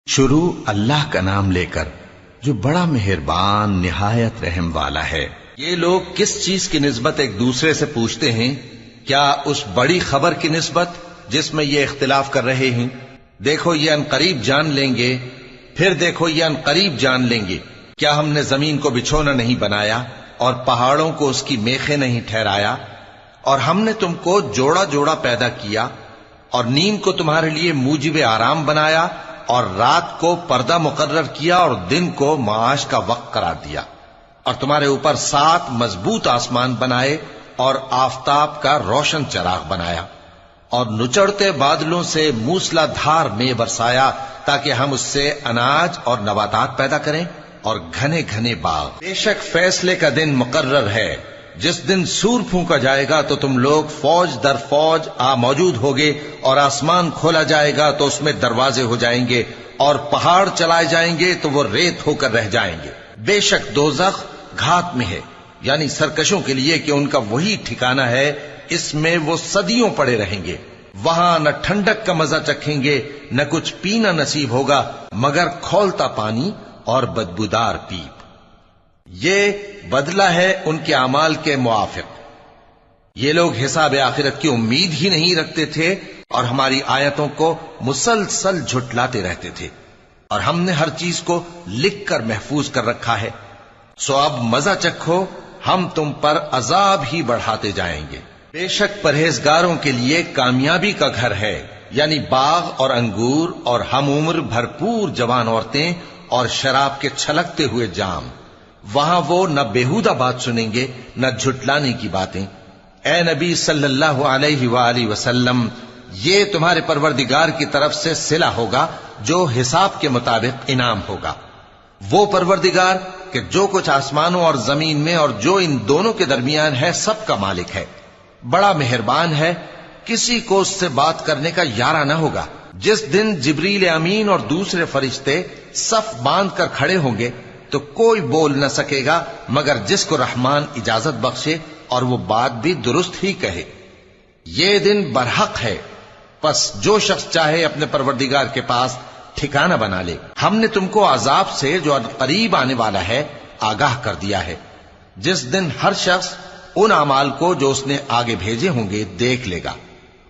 شروع اللہ کا نام لے کر جو بڑا مہربان نہایت رحم والا ہے۔ یہ لوگ کس چیز کی نسبت ایک دوسرے سے پوچھتے ہیں؟ کیا اس بڑی خبر کی نسبت جس میں یہ اختلاف کر رہے ہیں؟ دیکھو یہ انقریب جان لیں گے، پھر دیکھو یہ انقریب جان لیں گے۔ کیا ہم نے زمین کو بچھونا نہیں بنایا اور پہاڑوں کو اس کی میخیں نہیں ٹھہرایا؟ اور ہم نے تم کو جوڑا جوڑا پیدا کیا اور نیند کو تمہارے لیے موجب آرام بنایا اور رات کو پردہ مقرر کیا اور دن کو معاش کا وقت قرار دیا، اور تمہارے اوپر 7 مضبوط آسمان بنائے اور آفتاب کا روشن چراغ بنایا، اور نچڑتے بادلوں سے موسلا دھار میں برسایا تاکہ ہم اس سے اناج اور نباتات پیدا کریں اور گھنے گھنے باغ۔ بے شک فیصلے کا دن مقرر ہے، جس دن سور پھونکا جائے گا تو تم لوگ فوج در فوج موجود ہوگے، اور آسمان کھولا جائے گا تو اس میں دروازے ہو جائیں گے، اور پہاڑ چلائے جائیں گے تو وہ ریت ہو کر رہ جائیں گے۔ بے شک دوزخ گھات میں ہے، یعنی سرکشوں کے لیے کہ ان کا وہی ٹھکانہ ہے، اس میں وہ صدیوں پڑے رہیں گے۔ وہاں نہ ٹھنڈک کا مزہ چکھیں گے، نہ کچھ پینا نصیب ہوگا مگر کھولتا پانی اور بدبودار پیپ۔ یہ بدلہ ہے ان کے اعمال کے موافق۔ یہ لوگ حساب آخرت کی امید ہی نہیں رکھتے تھے اور ہماری آیتوں کو مسلسل جھٹلاتے رہتے تھے، اور ہم نے ہر چیز کو لکھ کر محفوظ کر رکھا ہے۔ سو اب مزہ چکھو، ہم تم پر عذاب ہی بڑھاتے جائیں گے۔ بے شک پرہیزگاروں کے لیے کامیابی کا گھر ہے، یعنی باغ اور انگور اور ہم عمر بھرپور جوان عورتیں اور شراب کے چھلکتے ہوئے جام۔ وہاں وہ نہ بیہودہ بات سنیں گے نہ جھٹلانے کی باتیں۔ اے نبی صلی اللہ علیہ وآلہ وسلم، یہ تمہارے پروردگار کی طرف سے صلہ ہوگا جو حساب کے مطابق انعام ہوگا۔ وہ پروردگار کہ جو کچھ آسمانوں اور زمین میں اور جو ان دونوں کے درمیان ہے سب کا مالک ہے، بڑا مہربان ہے، کسی کو اس سے بات کرنے کا یارہ نہ ہوگا۔ جس دن جبریل امین اور دوسرے فرشتے صف باندھ کر کھڑے ہوں گے تو کوئی بول نہ سکے گا مگر جس کو رحمان اجازت بخشے اور وہ بات بھی درست ہی کہے۔ یہ دن برحق ہے، پس جو شخص چاہے اپنے پروردگار کے پاس ٹھکانہ بنا لے۔ ہم نے تم کو عذاب سے جو قریب آنے والا ہے آگاہ کر دیا ہے، جس دن ہر شخص ان اعمال کو جو اس نے آگے بھیجے ہوں گے دیکھ لے گا،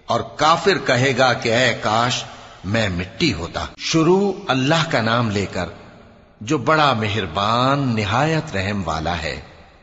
اور کافر کہے گا کہ اے کاش میں مٹی ہوتا۔ شروع اللہ کا نام لے کر جو بڑا مہربان نہایت رحم والا ہے۔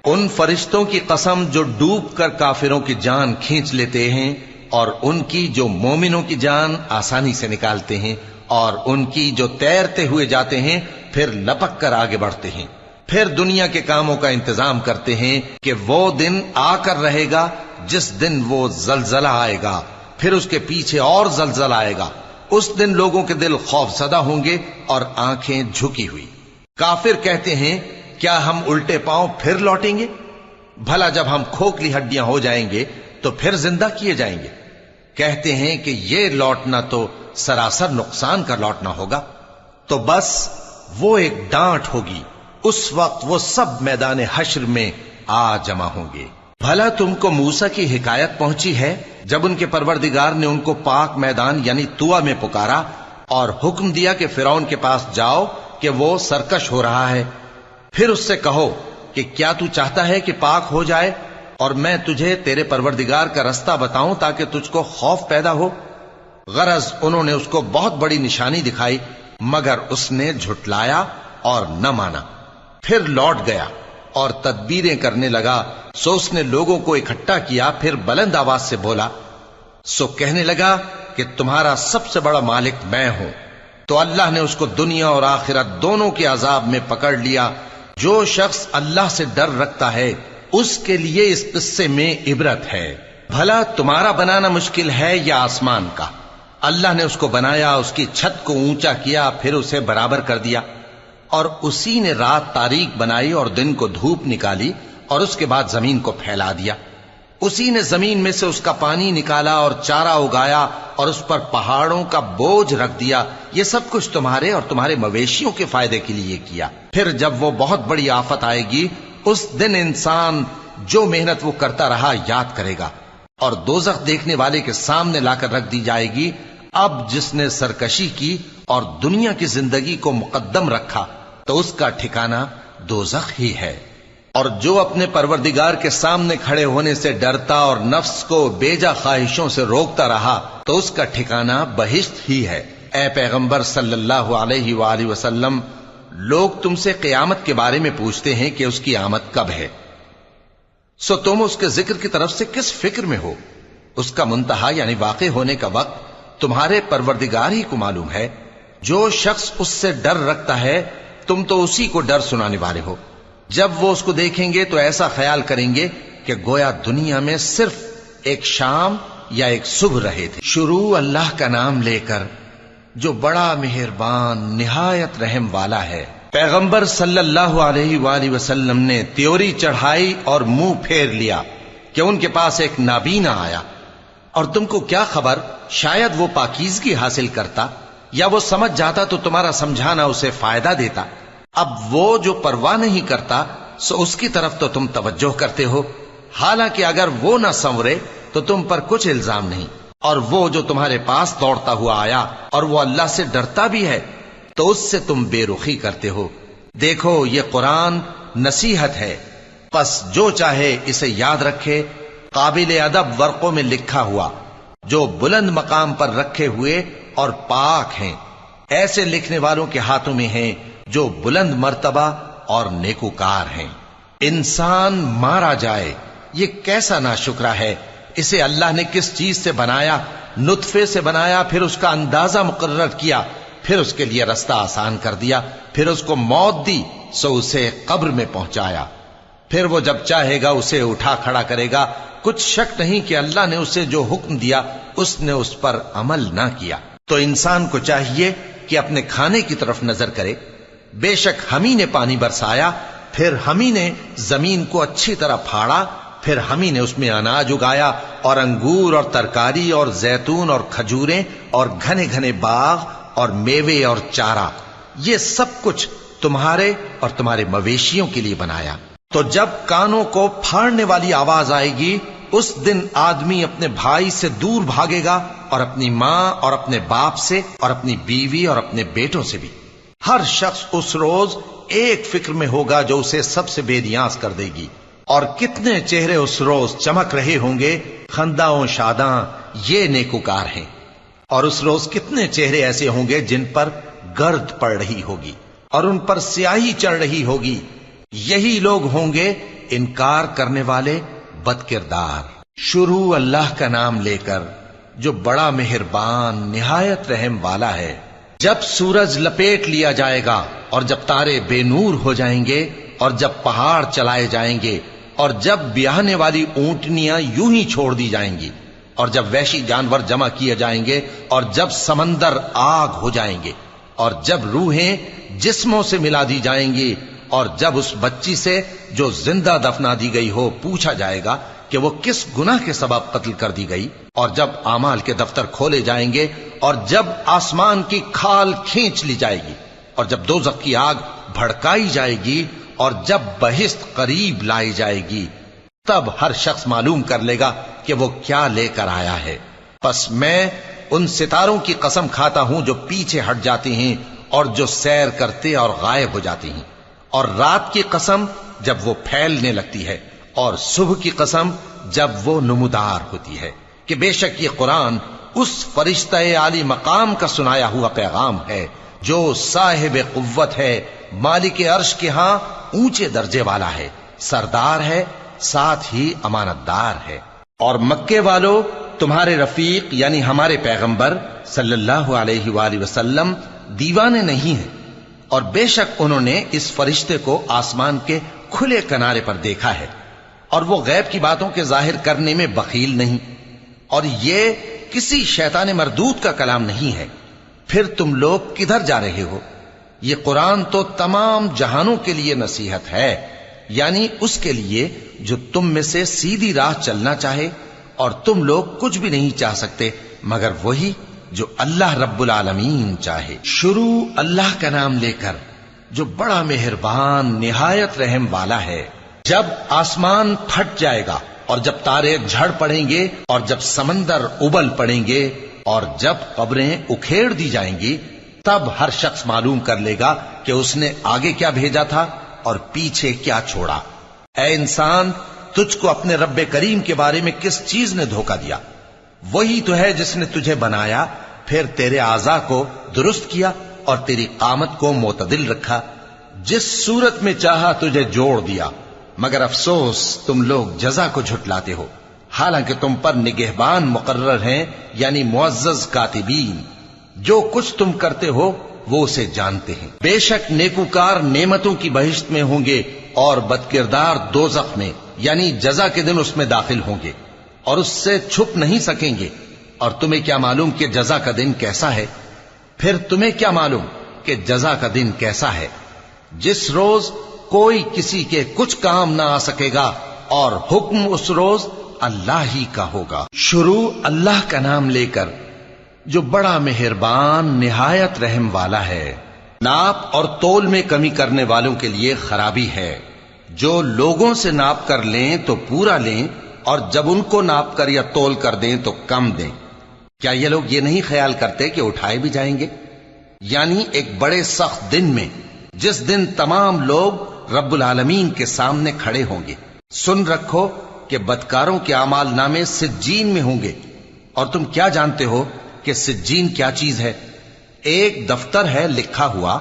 ان فرشتوں کی قسم جو ڈوب کر کافروں کی جان کھینچ لیتے ہیں، اور ان کی جو مومنوں کی جان آسانی سے نکالتے ہیں، اور ان کی جو تیرتے ہوئے جاتے ہیں پھر لپک کر آگے بڑھتے ہیں، پھر دنیا کے کاموں کا انتظام کرتے ہیں کہ وہ دن آ کر رہے گا جس دن وہ زلزلہ آئے گا، پھر اس کے پیچھے اور زلزلہ آئے گا۔ اس دن لوگوں کے دل خوف زدہ ہوں گے اور آنکھیں جھکی ہوئی۔ کافر کہتے ہیں کیا ہم الٹے پاؤں پھر لوٹیں گے؟ بھلا جب ہم کھوکھلی ہڈیاں ہو جائیں گے تو پھر زندہ کیے جائیں گے؟ کہتے ہیں کہ یہ لوٹنا تو سراسر نقصان کا لوٹنا ہوگا۔ تو بس وہ ایک ڈانٹ ہوگی، اس وقت وہ سب میدان حشر میں آ جمع ہوں گے۔ بھلا تم کو موسیٰ کی حکایت پہنچی ہے جب ان کے پروردگار نے ان کو پاک میدان یعنی طویٰ میں پکارا اور حکم دیا کہ فرعون کے پاس جاؤ کہ وہ سرکش ہو رہا ہے، پھر اس سے کہو کہ کیا تو چاہتا ہے کہ پاک ہو جائے اور میں تجھے تیرے پروردگار کا رستہ بتاؤں تاکہ تجھ کو خوف پیدا ہو؟ غرض انہوں نے اس کو بہت بڑی نشانی دکھائی مگر اس نے جھٹلایا اور نہ مانا، پھر لوٹ گیا اور تدبیریں کرنے لگا۔ سو اس نے لوگوں کو اکٹھا کیا، پھر بلند آواز سے بولا، سو کہنے لگا کہ تمہارا سب سے بڑا مالک میں ہوں۔ تو اللہ نے اس کو دنیا اور آخرت دونوں کے عذاب میں پکڑ لیا۔ جو شخص اللہ سے ڈر رکھتا ہے اس کے لیے اس قصے میں عبرت ہے۔ بھلا تمہارا بنانا مشکل ہے یا آسمان کا؟ اللہ نے اس کو بنایا، اس کی چھت کو اونچا کیا، پھر اسے برابر کر دیا، اور اسی نے رات تاریک بنائی اور دن کو دھوپ نکالی، اور اس کے بعد زمین کو پھیلا دیا۔ اسی نے زمین میں سے اس کا پانی نکالا اور چارہ اگایا اور اس پر پہاڑوں کا بوجھ رکھ دیا۔ یہ سب کچھ تمہارے اور تمہارے مویشیوں کے فائدے کے لیے کیا۔ پھر جب وہ بہت بڑی آفت آئے گی اس دن انسان جو محنت وہ کرتا رہا یاد کرے گا، اور دوزخ دیکھنے والے کے سامنے لا کر رکھ دی جائے گی۔ اب جس نے سرکشی کی اور دنیا کی زندگی کو مقدم رکھا تو اس کا ٹھکانہ دوزخ ہی ہے، اور جو اپنے پروردگار کے سامنے کھڑے ہونے سے ڈرتا اور نفس کو بیجا خواہشوں سے روکتا رہا تو اس کا ٹھکانہ بہشت ہی ہے۔ اے پیغمبر صلی اللہ علیہ وآلہ وسلم، لوگ تم سے قیامت کے بارے میں پوچھتے ہیں کہ اس کی آمد کب ہے، سو تم اس کے ذکر کی طرف سے کس فکر میں ہو؟ اس کا منتہا یعنی واقع ہونے کا وقت تمہارے پروردگار ہی کو معلوم ہے۔ جو شخص اس سے ڈر رکھتا ہے تم تو اسی کو ڈر سنانے والے ہو۔ جب وہ اس کو دیکھیں گے تو ایسا خیال کریں گے کہ گویا دنیا میں صرف ایک شام یا ایک صبح رہے تھے۔ شروع اللہ کا نام لے کر جو بڑا مہربان نہایت رحم والا ہے۔ پیغمبر صلی اللہ علیہ وآلہ وسلم نے تیوری چڑھائی اور منہ پھیر لیا کہ ان کے پاس ایک نابینا آیا، اور تم کو کیا خبر، شاید وہ پاکیزگی حاصل کرتا یا وہ سمجھ جاتا تو تمہارا سمجھانا اسے فائدہ دیتا۔ اب وہ جو پرواہ نہیں کرتا سو اس کی طرف تو تم توجہ کرتے ہو، حالانکہ اگر وہ نہ سنورے تو تم پر کچھ الزام نہیں۔ اور وہ جو تمہارے پاس دوڑتا ہوا آیا اور وہ اللہ سے ڈرتا بھی ہے تو اس سے تم بے رخی کرتے ہو۔ دیکھو یہ قرآن نصیحت ہے، پس جو چاہے اسے یاد رکھے۔ قابل ادب ورقوں میں لکھا ہوا جو بلند مقام پر رکھے ہوئے اور پاک ہیں، ایسے لکھنے والوں کے ہاتھوں میں ہیں جو بلند مرتبہ اور نیکوکار ہیں۔ انسان مارا جائے، یہ کیسا ناشکرا ہے۔ اسے اللہ نے کس چیز سے بنایا؟ نطفے سے بنایا، پھر اس کا اندازہ مقرر کیا، پھر اس کے لیے رستہ آسان کر دیا، پھر اس کو موت دی سو اسے قبر میں پہنچایا، پھر وہ جب چاہے گا اسے اٹھا کھڑا کرے گا۔ کچھ شک نہیں کہ اللہ نے اسے جو حکم دیا اس نے اس پر عمل نہ کیا۔ تو انسان کو چاہیے کہ اپنے کھانے کی طرف نظر کرے۔ بے شک ہم ہی نے پانی برسایا، پھر ہم ہی نے زمین کو اچھی طرح پھاڑا، پھر ہم ہی نے اس میں اناج اگایا اور انگور اور ترکاری اور زیتون اور کھجوریں اور گھنے گھنے باغ اور میوے اور چارہ، یہ سب کچھ تمہارے اور تمہارے مویشیوں کے لیے بنایا۔ تو جب کانوں کو پھاڑنے والی آواز آئے گی اس دن آدمی اپنے بھائی سے دور بھاگے گا، اور اپنی ماں اور اپنے باپ سے اور اپنی بیوی اور اپنے بیٹوں سے بھی۔ ہر شخص اس روز ایک فکر میں ہوگا جو اسے سب سے بے نیاز کر دے گی۔ اور کتنے چہرے اس روز چمک رہے ہوں گے، خنداں و شاداں، یہ نیکوکار ہیں۔ اور اس روز کتنے چہرے ایسے ہوں گے جن پر گرد پڑ رہی ہوگی اور ان پر سیاہی چڑھ رہی ہوگی، یہی لوگ ہوں گے انکار کرنے والے بد کردار۔ شروع اللہ کا نام لے کر جو بڑا مہربان نہایت رحم والا ہے۔ جب سورج لپیٹ لیا جائے گا اور جب تارے بے نور ہو جائیں گے اور جب پہاڑ چلائے جائیں گے اور جب بیاہنے والی اونٹنیاں یوں ہی چھوڑ دی جائیں گی اور جب وحشی جانور جمع کیے جائیں گے اور جب سمندر آگ ہو جائیں گے اور جب روحیں جسموں سے ملا دی جائیں گی اور جب اس بچی سے جو زندہ دفنا دی گئی ہو پوچھا جائے گا کہ وہ کس گناہ کے سبب قتل کر دی گئی، اور جب اعمال کے دفتر کھولے جائیں گے اور جب آسمان کی کھال کھینچ لی جائے گی اور جب دوزخ کی آگ بھڑکائی جائے گی اور جب بہشت قریب لائی جائے گی، تب ہر شخص معلوم کر لے گا کہ وہ کیا لے کر آیا ہے۔ پس میں ان ستاروں کی قسم کھاتا ہوں جو پیچھے ہٹ جاتی ہیں اور جو سیر کرتے اور غائب ہو جاتی ہیں، اور رات کی قسم جب وہ پھیلنے لگتی ہے، اور صبح کی قسم جب وہ نمودار ہوتی ہے، کہ بے شک یہ قرآن اس فرشتہ عالی مقام کا سنایا ہوا پیغام ہے جو صاحب قوت ہے، مالک عرش کے ہاں اونچے درجے والا ہے، سردار ہے، ساتھ ہی امانت دار ہے۔ اور مکے والو، تمہارے رفیق یعنی ہمارے پیغمبر صلی اللہ علیہ وآلہ وسلم دیوانے نہیں ہیں، اور بے شک انہوں نے اس فرشتے کو آسمان کے کھلے کنارے پر دیکھا ہے، اور وہ غیب کی باتوں کے ظاہر کرنے میں بخیل نہیں، اور یہ کسی شیطان مردود کا کلام نہیں ہے۔ پھر تم لوگ کدھر جا رہے ہو؟ یہ قرآن تو تمام جہانوں کے لیے نصیحت ہے، یعنی اس کے لیے جو تم میں سے سیدھی راہ چلنا چاہے، اور تم لوگ کچھ بھی نہیں چاہ سکتے مگر وہی جو اللہ رب العالمین چاہے۔ شروع اللہ کا نام لے کر جو بڑا مہربان نہایت رحم والا ہے۔ جب آسمان پھٹ جائے گا اور جب تارے جھڑ پڑیں گے اور جب سمندر ابل پڑیں گے اور جب قبریں اکھیڑ دی جائیں گی، تب ہر شخص معلوم کر لے گا کہ اس نے آگے کیا بھیجا تھا اور پیچھے کیا چھوڑا۔ اے انسان، تجھ کو اپنے رب کریم کے بارے میں کس چیز نے دھوکہ دیا؟ وہی تو ہے جس نے تجھے بنایا، پھر تیرے اعضاء کو درست کیا اور تیری قامت کو معتدل رکھا، جس صورت میں چاہا تجھے جوڑ دیا۔ مگر افسوس تم لوگ جزا کو جھٹلاتے ہو، حالانکہ تم پر نگہبان مقرر ہیں، یعنی معزز کاتبین۔ جو کچھ تم کرتے ہو وہ اسے جانتے ہیں۔ بے شک نیکوکار نعمتوں کی بہشت میں ہوں گے اور بدکردار دوزخ میں، یعنی جزا کے دن اس میں داخل ہوں گے اور اس سے چھپ نہیں سکیں گے۔ اور تمہیں کیا معلوم کہ جزا کا دن کیسا ہے؟ پھر تمہیں کیا معلوم کہ جزا کا دن کیسا ہے؟ جس روز کوئی کسی کے کچھ کام نہ آ سکے گا اور حکم اس روز اللہ ہی کا ہوگا۔ شروع اللہ کا نام لے کر جو بڑا مہربان نہایت رحم والا ہے۔ ناپ اور تول میں کمی کرنے والوں کے لیے خرابی ہے۔ جو لوگوں سے ناپ کر لیں تو پورا لیں، اور جب ان کو ناپ کر یا تول کر دیں تو کم دیں۔ کیا یہ لوگ یہ نہیں خیال کرتے کہ اٹھائے بھی جائیں گے؟ یعنی ایک بڑے سخت دن میں، جس دن تمام لوگ رب العالمین کے سامنے کھڑے ہوں گے۔ سن رکھو کہ بدکاروں کے اعمال نامے سجین میں ہوں گے، اور تم کیا جانتے ہو کہ سجین کیا چیز ہے؟ ایک دفتر ہے لکھا ہوا،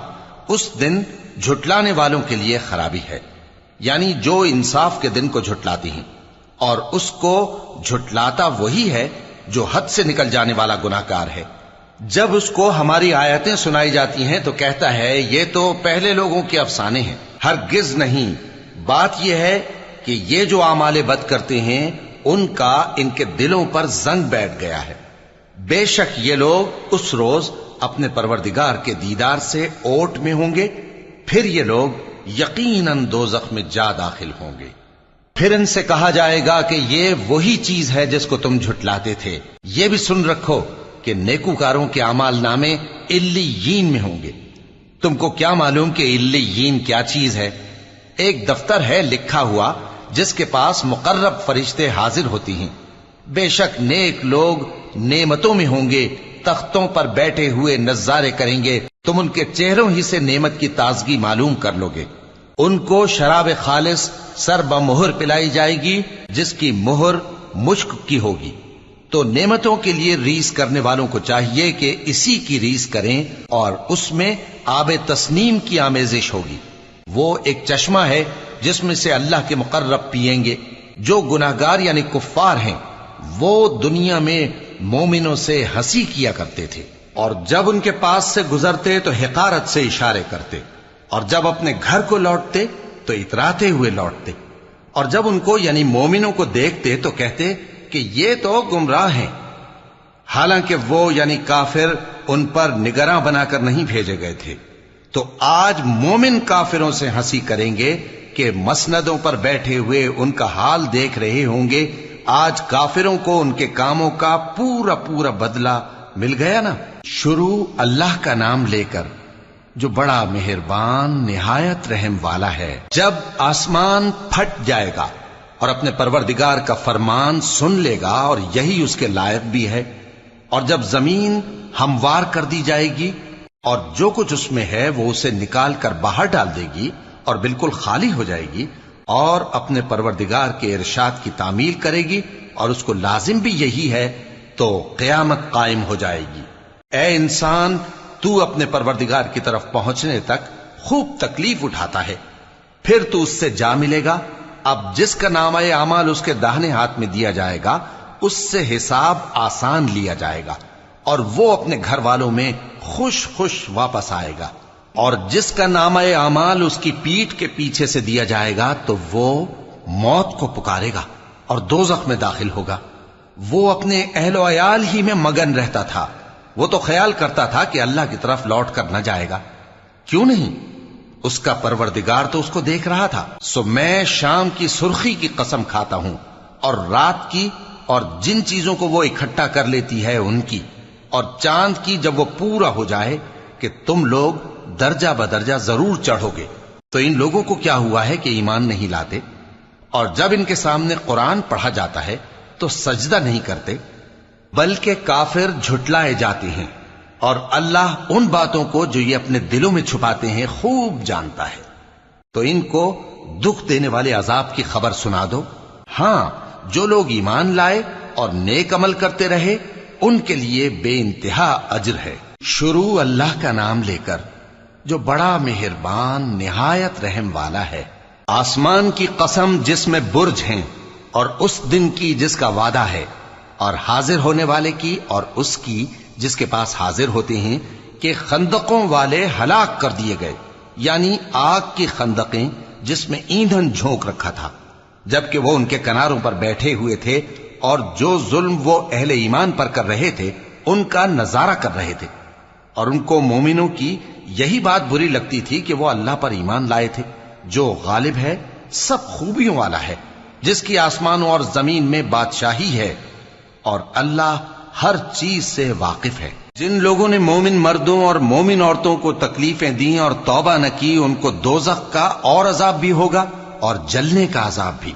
اس دن جھٹلانے والوں کے لیے خرابی ہے، یعنی جو انصاف کے دن کو جھٹلاتی ہیں، اور اس کو جھٹلاتا وہی ہے جو حد سے نکل جانے والا گناہگار ہے۔ جب اس کو ہماری آیتیں سنائی جاتی ہیں تو کہتا ہے یہ تو پہلے لوگوں کے افسانے ہیں۔ ہرگز نہیں، بات یہ ہے کہ یہ جو اعمال بد کرتے ہیں ان کا ان کے دلوں پر زنگ بیٹھ گیا ہے۔ بے شک یہ لوگ اس روز اپنے پروردگار کے دیدار سے اوٹ میں ہوں گے، پھر یہ لوگ یقیناً دوزخ میں جا داخل ہوں گے۔ پھر ان سے کہا جائے گا کہ یہ وہی چیز ہے جس کو تم جھٹلاتے تھے۔ یہ بھی سن رکھو کہ نیکوکاروں کے اعمال نامے علیین میں ہوں گے۔ تم کو کیا معلوم کہ علیین کیا چیز ہے؟ ایک دفتر ہے لکھا ہوا جس کے پاس مقرب فرشتے حاضر ہوتی ہیں۔ بے شک نیک لوگ نعمتوں میں ہوں گے، تختوں پر بیٹھے ہوئے نظارے کریں گے، تم ان کے چہروں ہی سے نعمت کی تازگی معلوم کر لو گے۔ ان کو شراب خالص سر بمہر پلائی جائے گی جس کی مہر مشک کی ہوگی۔ تو نعمتوں کے لیے ریس کرنے والوں کو چاہیے کہ اسی کی ریس کریں، اور اس میں آب تسنیم کی آمیزش ہوگی۔ وہ ایک چشمہ ہے جس میں سے اللہ کے مقرب پیئیں گے۔ جو گناہگار یعنی کفار ہیں وہ دنیا میں مومنوں سے ہنسی کیا کرتے تھے، اور جب ان کے پاس سے گزرتے تو حقارت سے اشارے کرتے، اور جب اپنے گھر کو لوٹتے تو اتراتے ہوئے لوٹتے، اور جب ان کو یعنی مومنوں کو دیکھتے تو کہتے کہ یہ تو گمراہ ہیں، حالانکہ وہ یعنی کافر ان پر نگراں بنا کر نہیں بھیجے گئے تھے۔ تو آج مومن کافروں سے ہنسی کریں گے کہ مسندوں پر بیٹھے ہوئے ان کا حال دیکھ رہے ہوں گے۔ آج کافروں کو ان کے کاموں کا پورا پورا بدلہ مل گیا نا۔ شروع اللہ کا نام لے کر جو بڑا مہربان نہایت رحم والا ہے۔ جب آسمان پھٹ جائے گا اور اپنے پروردگار کا فرمان سن لے گا، اور یہی اس کے لائق بھی ہے، اور جب زمین ہموار کر دی جائے گی اور جو کچھ اس میں ہے وہ اسے نکال کر باہر ڈال دے گی اور بالکل خالی ہو جائے گی، اور اپنے پروردگار کے ارشاد کی تعمیل کرے گی، اور اس کو لازم بھی یہی ہے، تو قیامت قائم ہو جائے گی۔ اے انسان، تو اپنے پروردگار کی طرف پہنچنے تک خوب تکلیف اٹھاتا ہے، پھر تو اس سے جا ملے گا۔ اب جس کا نامہ اعمال اس کے داہنے ہاتھ میں دیا جائے گا اس سے حساب آسان لیا جائے گا، اور وہ اپنے گھر والوں میں خوش خوش واپس آئے گا۔ اور جس کا نامہ اعمال اس کی پیٹھ کے پیچھے سے دیا جائے گا تو وہ موت کو پکارے گا اور دوزخ میں داخل ہوگا۔ وہ اپنے اہل و عیال ہی میں مگن رہتا تھا، وہ تو خیال کرتا تھا کہ اللہ کی طرف لوٹ کر نہ جائے گا، کیوں نہیں؟ اس کا پروردگار تو اس کو دیکھ رہا تھا۔ سو میں شام کی سرخی کی قسم کھاتا ہوں، اور رات کی، اور جن چیزوں کو وہ اکٹھا کر لیتی ہے ان کی، اور چاند کی جب وہ پورا ہو جائے، کہ تم لوگ درجہ بدرجہ ضرور چڑھو گے۔ تو ان لوگوں کو کیا ہوا ہے کہ ایمان نہیں لاتے؟ اور جب ان کے سامنے قرآن پڑھا جاتا ہے تو سجدہ نہیں کرتے، بلکہ کافر جھٹلائے جاتے ہیں۔ اور اللہ ان باتوں کو جو یہ اپنے دلوں میں چھپاتے ہیں خوب جانتا ہے۔ تو ان کو دکھ دینے والے عذاب کی خبر سنا دو۔ ہاں، جو لوگ ایمان لائے اور نیک عمل کرتے رہے ان کے لیے بے انتہا اجر ہے۔ شروع اللہ کا نام لے کر جو بڑا مہربان نہایت رحم والا ہے۔ آسمان کی قسم جس میں برج ہیں، اور اس دن کی جس کا وعدہ ہے، اور حاضر ہونے والے کی اور اس کی جس کے پاس حاضر ہوتے ہیں، کہ خندقوں والے ہلاک کر دیے گئے، یعنی آگ کی خندقیں جس میں ایندھن جھونک رکھا تھا، جبکہ وہ ان کے کناروں پر بیٹھے ہوئے تھے اور جو ظلم وہ اہل ایمان پر کر رہے تھے ان کا نظارہ کر رہے تھے، اور ان کو مومنوں کی یہی بات بری لگتی تھی کہ وہ اللہ پر ایمان لائے تھے جو غالب ہے، سب خوبیوں والا ہے، جس کی آسمانوں اور زمین میں بادشاہی ہے، اور اللہ ہر چیز سے واقف ہے۔ جن لوگوں نے مومن مردوں اور مومن عورتوں کو تکلیفیں دیں اور توبہ نہ کی ان کو دوزخ کا اور عذاب بھی ہوگا اور جلنے کا عذاب بھی،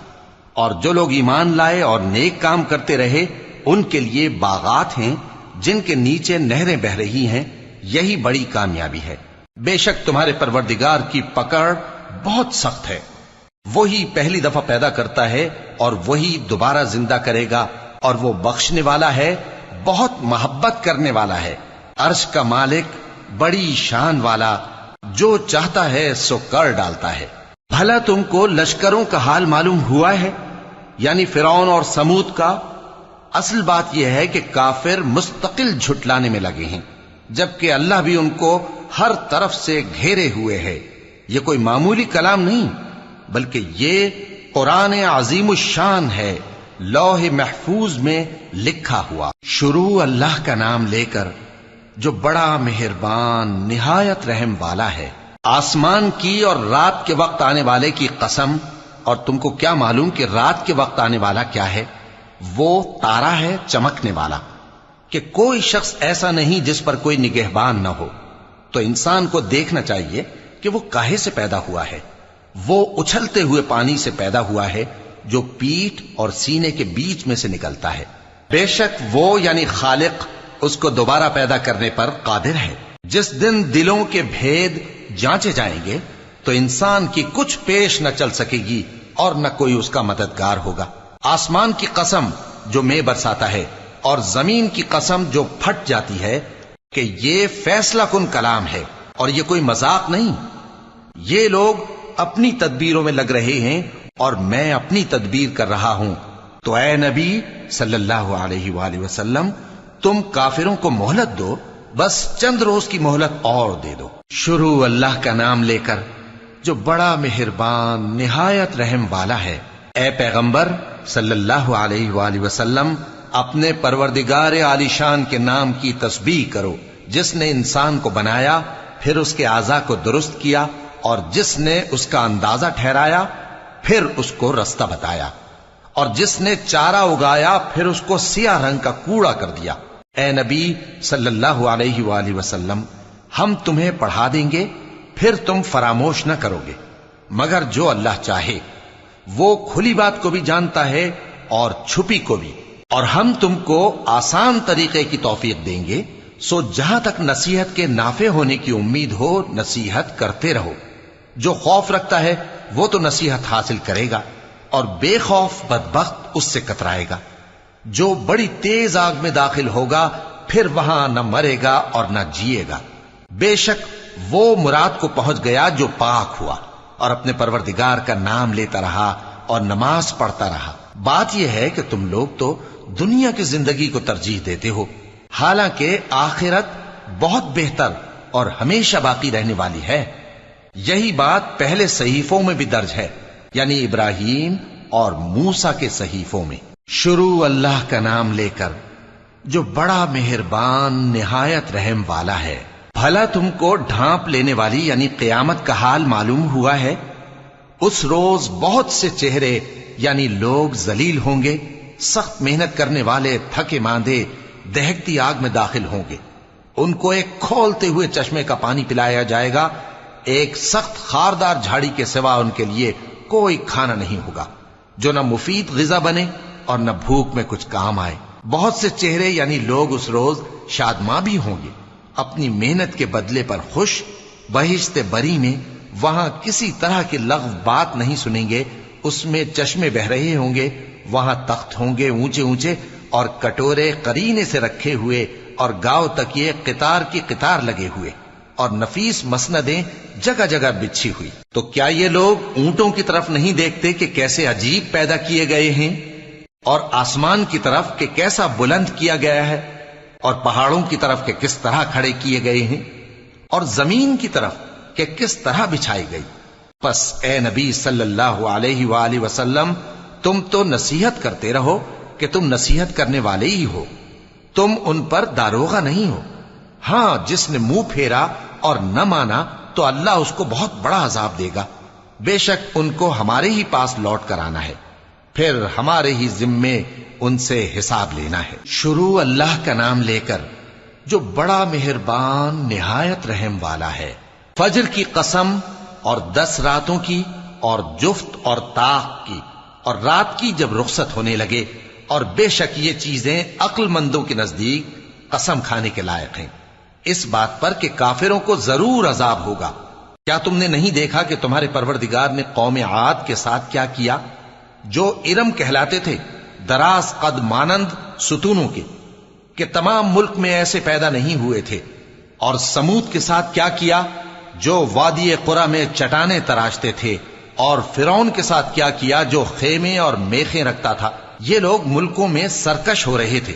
اور جو لوگ ایمان لائے اور نیک کام کرتے رہے ان کے لیے باغات ہیں جن کے نیچے نہریں بہ رہی ہیں، یہی بڑی کامیابی ہے۔ بے شک تمہارے پروردگار کی پکڑ بہت سخت ہے، وہی پہلی دفعہ پیدا کرتا ہے اور وہی دوبارہ زندہ کرے گا، اور وہ بخشنے والا ہے، بہت محبت کرنے والا ہے، عرش کا مالک، بڑی شان والا، جو چاہتا ہے سو کر ڈالتا ہے۔ بھلا تم کو لشکروں کا حال معلوم ہوا ہے، یعنی فرعون اور سمود کا؟ اصل بات یہ ہے کہ کافر مستقل جھٹلانے میں لگے ہیں، جبکہ اللہ بھی ان کو ہر طرف سے گھیرے ہوئے ہے۔ یہ کوئی معمولی کلام نہیں، بلکہ یہ قرآن عظیم الشان ہے، لوح محفوظ میں لکھا ہوا۔ شروع اللہ کا نام لے کر جو بڑا مہربان نہایت رحم والا ہے۔ آسمان کی اور رات کے وقت آنے والے کی قسم، اور تم کو کیا معلوم کہ رات کے وقت آنے والا کیا ہے؟ وہ تارا ہے چمکنے والا، کہ کوئی شخص ایسا نہیں جس پر کوئی نگہبان نہ ہو۔ تو انسان کو دیکھنا چاہیے کہ وہ کاہے سے پیدا ہوا ہے۔ وہ اچھلتے ہوئے پانی سے پیدا ہوا ہے جو پیٹھ اور سینے کے بیچ میں سے نکلتا ہے۔ بے شک وہ یعنی خالق اس کو دوبارہ پیدا کرنے پر قادر ہے۔ جس دن دلوں کے بھید جانچے جائیں گے تو انسان کی کچھ پیش نہ چل سکے گی اور نہ کوئی اس کا مددگار ہوگا۔ آسمان کی قسم جو مے برساتا ہے، اور زمین کی قسم جو پھٹ جاتی ہے، کہ یہ فیصلہ کن کلام ہے اور یہ کوئی مذاق نہیں۔ یہ لوگ اپنی تدبیروں میں لگ رہے ہیں اور میں اپنی تدبیر کر رہا ہوں۔ تو اے نبی صلی اللہ علیہ وآلہ وسلم، تم کافروں کو مہلت دو، بس چند روز کی مہلت اور دے دو۔ شروع اللہ کا نام لے کر جو بڑا مہربان نہایت رحم والا ہے۔ اے پیغمبر صلی اللہ علیہ وآلہ وسلم، اپنے پروردگار عالی شان کے نام کی تسبیح کرو، جس نے انسان کو بنایا، پھر اس کے اعضاء کو درست کیا، اور جس نے اس کا اندازہ ٹھہرایا، پھر اس کو رستہ بتایا، اور جس نے چارہ اگایا، پھر اس کو سیاہ رنگ کا کوڑا کر دیا۔ اے نبی صلی اللہ علیہ وآلہ وسلم، ہم تمہیں پڑھا دیں گے، پھر تم فراموش نہ کرو گے، مگر جو اللہ چاہے۔ وہ کھلی بات کو بھی جانتا ہے اور چھپی کو بھی، اور ہم تم کو آسان طریقے کی توفیق دیں گے، سو جہاں تک نصیحت کے نافع ہونے کی امید ہو نصیحت کرتے رہو۔ جو خوف رکھتا ہے وہ تو نصیحت حاصل کرے گا، اور بے خوف بدبخت اس سے کترائے گا۔ جو بڑی تیز آگ میں داخل ہوگا، پھر وہاں نہ مرے گا اور نہ جیے گا۔ بے شک وہ مراد کو پہنچ گیا جو پاک ہوا اور اپنے پروردگار کا نام لیتا رہا اور نماز پڑھتا رہا۔ بات یہ ہے کہ تم لوگ تو دنیا کی زندگی کو ترجیح دیتے ہو، حالانکہ آخرت بہت بہتر اور ہمیشہ باقی رہنے والی ہے۔ یہی بات پہلے صحیفوں میں بھی درج ہے، یعنی ابراہیم اور موسیٰ کے صحیفوں میں۔ شروع اللہ کا نام لے کر جو بڑا مہربان نہایت رحم والا ہے۔ بھلا تم کو ڈھانپ لینے والی یعنی قیامت کا حال معلوم ہوا ہے؟ اس روز بہت سے چہرے یعنی لوگ ذلیل ہوں گے، سخت محنت کرنے والے تھکے ماندے دہکتی آگ میں داخل ہوں گے۔ ان کو ایک کھولتے ہوئے چشمے کا پانی پلایا جائے گا، ایک سخت خاردار جھاڑی کے سوا ان کے لیے کوئی کھانا نہیں ہوگا جو نہ مفید غذا بنے اور نہ بھوک میں کچھ کام آئے۔ بہت سے چہرے یعنی لوگ اس روز شادماں بھی ہوں گے، اپنی محنت کے بدلے پر خوش بہشت بری میں وہاں کسی طرح کی لغو بات نہیں سنیں گے، اس میں چشمے بہ رہے ہوں گے، وہاں تخت ہوں گے اونچے اونچے اور کٹورے قرینے سے رکھے ہوئے اور گاؤ تکیے قطار کی قطار لگے ہوئے اور نفیس مسندیں جگہ جگہ بچھی ہوئی۔ تو کیا یہ لوگ اونٹوں کی طرف نہیں دیکھتے کہ کیسے عجیب پیدا کیے گئے ہیں، اور آسمان کی طرف کہ کیسا بلند کیا گیا ہے، اور پہاڑوں کی طرف کہ کس طرح کھڑے کیے گئے ہیں، اور زمین کی طرف کہ کس طرح بچھائی گئی؟ پس اے نبی صلی اللہ علیہ وآلہ وسلم، تم تو نصیحت کرتے رہو کہ تم نصیحت کرنے والے ہی ہو، تم ان پر داروغہ نہیں ہو۔ ہاں، جس نے منہ پھیرا اور نہ مانا تو اللہ اس کو بہت بڑا عذاب دے گا، بے شک ان کو ہمارے ہی پاس لوٹ کر آنا ہے، پھر ہمارے ہی ذمے ان سے حساب لینا ہے۔ شروع اللہ کا نام لے کر جو بڑا مہربان نہایت رحم والا ہے۔ فجر کی قسم اور 10 راتوں کی اور جفت اور طاق کی اور رات کی جب رخصت ہونے لگے، اور بے شک یہ چیزیں عقل مندوں کے نزدیک قسم کھانے کے لائق ہیں، اس بات پر کہ کافروں کو ضرور عذاب ہوگا۔ کیا تم نے نہیں دیکھا کہ تمہارے پروردگار نے قوم عاد کے ساتھ کیا کیا، جو ارم کہلاتے تھے، دراز قد مانند ستونوں کے، کہ تمام ملک میں ایسے پیدا نہیں ہوئے تھے؟ اور سمود کے ساتھ کیا کیا، جو وادی قرا میں چٹانیں تراشتے تھے؟ اور فرعون کے ساتھ کیا کیا، جو خیمے اور میخیں رکھتا تھا؟ یہ لوگ ملکوں میں سرکش ہو رہے تھے،